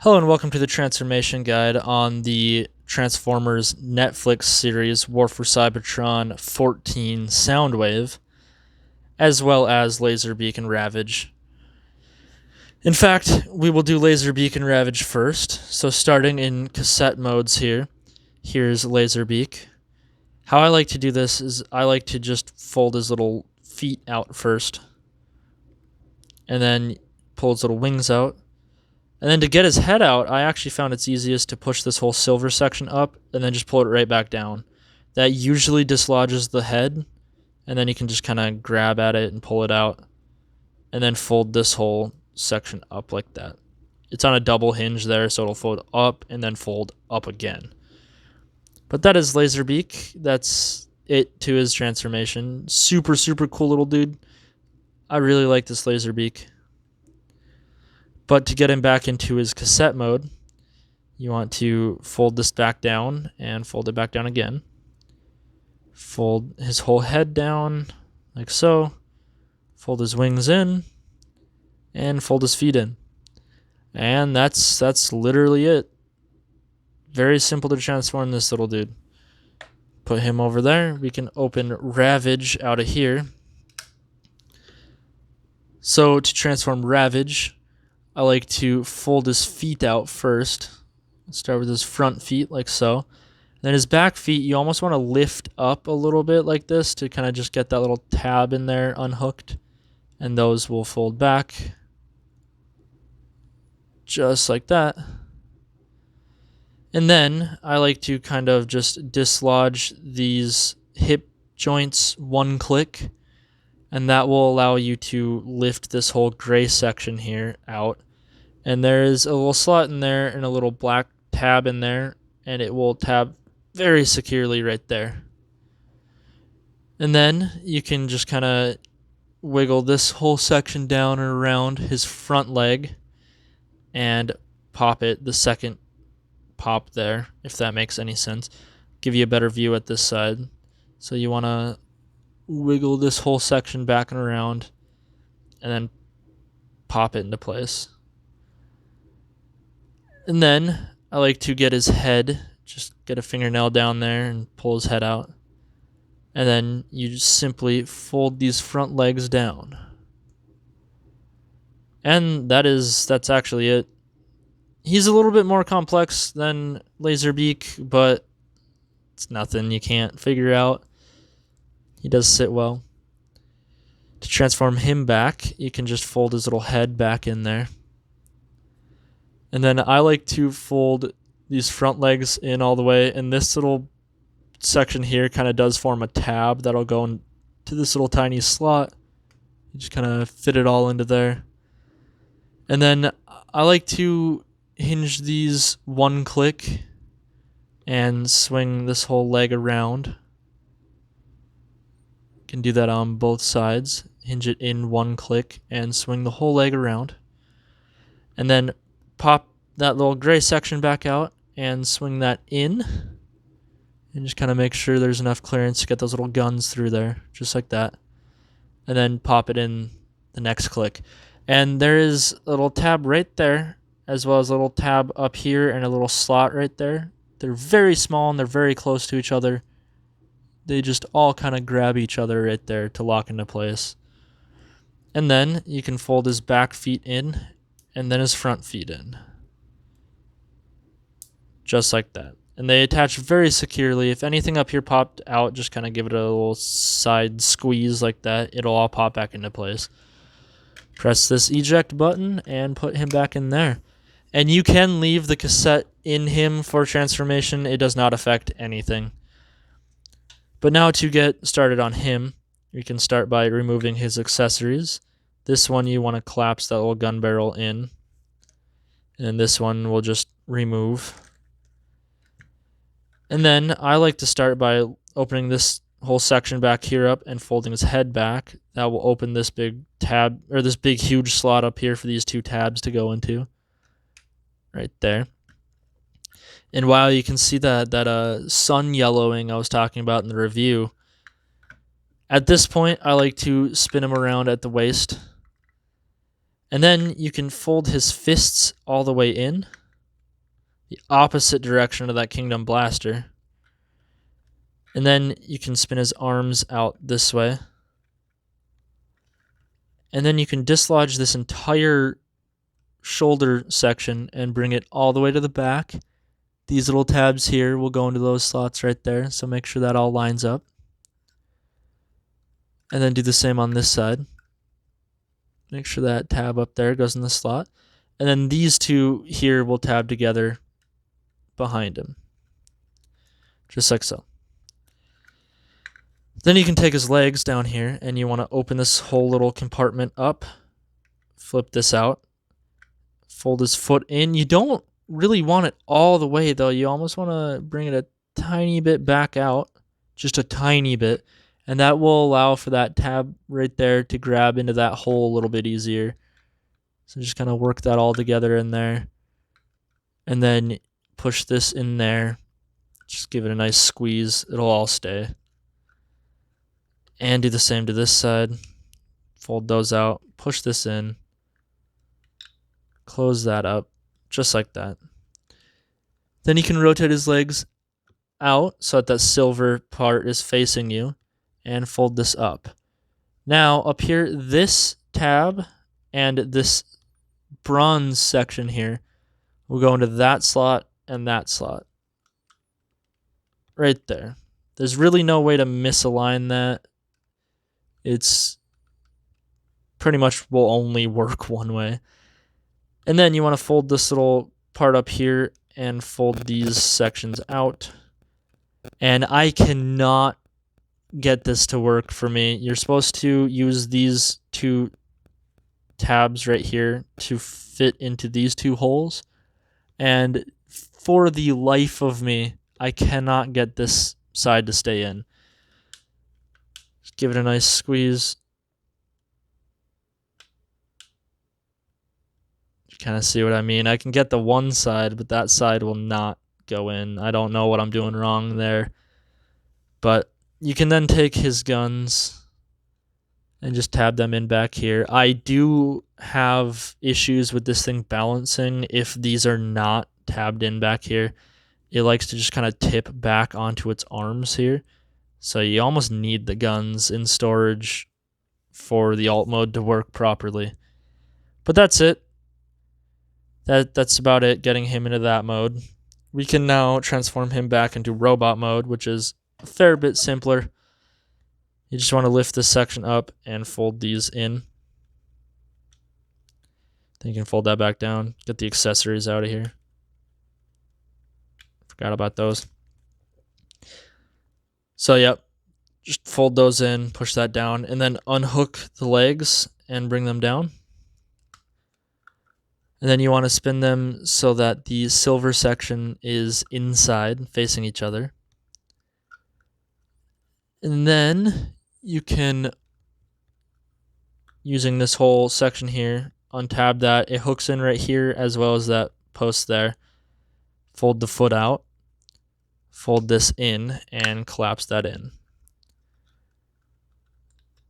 Hello and welcome to the transformation guide on the Transformers Netflix series War for Cybertron 14 Soundwave, as well as Laserbeak and Ravage. In fact, we will do Laserbeak and Ravage first, so starting in cassette modes here, here's Laserbeak. How I like to do this is I like to just fold his little feet out first, and then pull his little wings out. And then to get his head out, I actually found it's easiest to push this whole silver section up and then just pull it right back down. That usually dislodges the head, and then you can just kind of grab at it and pull it out, and then fold this whole section up like that. It's on a double hinge there, so it'll fold up and then fold up again. But that is Laserbeak. That's it to his transformation. Super, super cool little dude. I really like this Laserbeak. But to get him back into his cassette mode, you want to fold this back down and fold it back down again. Fold his whole head down like so. Fold his wings in and fold his feet in. And that's literally it. Very simple to transform this little dude. Put him over there. We can open Ravage out of here. So to transform Ravage, I like to fold his feet out first. Let's start with his front feet like so. Then his back feet, you almost want to lift up a little bit like this to kind of just get that little tab in there unhooked. And those will fold back. Just like that. And then I like to kind of just dislodge these hip joints one click. And that will allow you to lift this whole gray section here out. And there is a little slot in there and a little black tab in there, and it will tab very securely right there. And then you can just kind of wiggle this whole section down and around his front leg and pop it, the second pop there, if that makes any sense. Give you a better view at this side. So you want to wiggle this whole section back and around and then pop it into place. And then I like to get his head, just get a fingernail down there and pull his head out. And then you just simply fold these front legs down. And that's actually it. He's a little bit more complex than Laserbeak, but it's nothing you can't figure out. He does sit well. To transform him back, you can just fold his little head back in there. And then I like to fold these front legs in all the way, and this little section here kind of does form a tab that'll go into this little tiny slot. You just kind of fit it all into there. And then I like to hinge these one click and swing this whole leg around. Can do that on both sides. Hinge it in one click and swing the whole leg around. And then pop that little gray section back out and swing that in. And just kind of make sure there's enough clearance to get those little guns through there, just like that. And then pop it in the next click. And there is a little tab right there, as well as a little tab up here and a little slot right there. They're very small and they're very close to each other. They just all kind of grab each other right there to lock into place. And then you can fold his back feet in and then his front feet in. Just like that. And they attach very securely. If anything up here popped out, just kind of give it a little side squeeze like that. It'll all pop back into place. Press this eject button and put him back in there. And you can leave the cassette in him for transformation. It does not affect anything. But now to get started on him, you can start by removing his accessories. This one you want to collapse that little gun barrel in. And this one we'll just remove. And then I like to start by opening this whole section back here up and folding his head back. That will open this big tab, or this big huge slot up here for these two tabs to go into. Right there. And while you can see that sun yellowing I was talking about in the review, at this point I like to spin him around at the waist. And then you can fold his fists all the way in. the opposite direction of that Kingdom Blaster. And then you can spin his arms out this way. And then you can dislodge this entire shoulder section and bring it all the way to the back. These little tabs here will go into those slots right there, so make sure that all lines up. And then do the same on this side. Make sure that tab up there goes in the slot. And then these two here will tab together behind him. Just like so. Then you can take his legs down here, and you want to open this whole little compartment up. Flip this out. Fold his foot in. You don't really want it all the way, though. You almost want to bring it a tiny bit back out. Just a tiny bit. And that will allow for that tab right there to grab into that hole a little bit easier. So just kind of work that all together in there. And then push this in there. Just give it a nice squeeze. It'll all stay. And do the same to this side. Fold those out. Push this in. Close that up. Just like that. Then you can rotate his legs out so that silver part is facing you. And fold this up. Now, up here, this tab and this bronze section here will go into that slot and that slot. Right there. There's really no way to misalign that. It's pretty much will only work one way. And then you want to fold this little part up here and fold these sections out. And I cannot get this to work for me. You're supposed to use these two tabs right here to fit into these two holes. And for the life of me, I cannot get this side to stay in. Just give it a nice squeeze. You kind of see what I mean. I can get the one side, but that side will not go in. I don't know what I'm doing wrong there. But you can then take his guns and just tab them in back here. I do have issues with this thing balancing if these are not tabbed in back here. It likes to just kind of tip back onto its arms here. So you almost need the guns in storage for the alt mode to work properly. But that's it. That's about it, getting him into that mode. We can now transform him back into robot mode, which is a fair bit simpler. You just want to lift this section up and fold these in. Then you can fold that back down. Get the accessories out of here. Forgot about those. So, yep. Just fold those in, push that down, and then unhook the legs and bring them down. And then you want to spin them so that the silver section is inside, facing each other. And then you can, using this whole section here, untab that. It hooks in right here as well as that post there. Fold the foot out. Fold this in and collapse that in.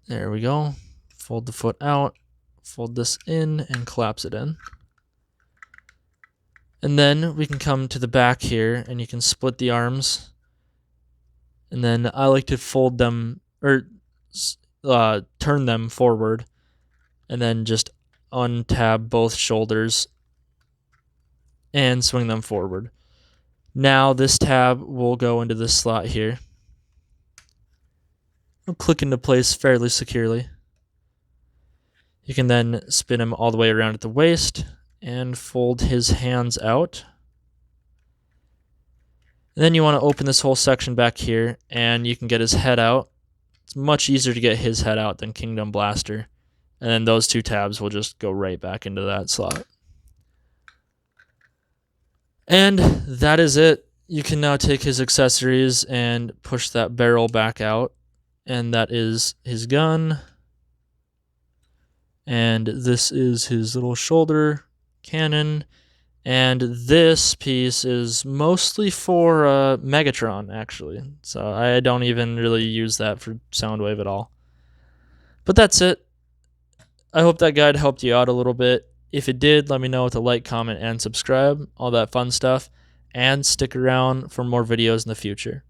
There we go. Fold the foot out. Fold this in and collapse it in. And then we can come to the back here and you can split the arms. And then I like to fold them or turn them forward and then just untab both shoulders and swing them forward. Now this tab will go into this slot here. It'll click into place fairly securely. You can then spin him all the way around at the waist and fold his hands out. And then you want to open this whole section back here and you can get his head out. It's much easier to get his head out than Kingdom Blaster. And then those two tabs will just go right back into that slot. And that is it. You can now take his accessories and push that barrel back out. And that is his gun. And this is his little shoulder cannon. And this piece is mostly for Megatron, actually. So I don't even really use that for Soundwave at all. But that's it. I hope that guide helped you out a little bit. If it did, let me know with a like, comment, and subscribe. All that fun stuff. and stick around for more videos in the future.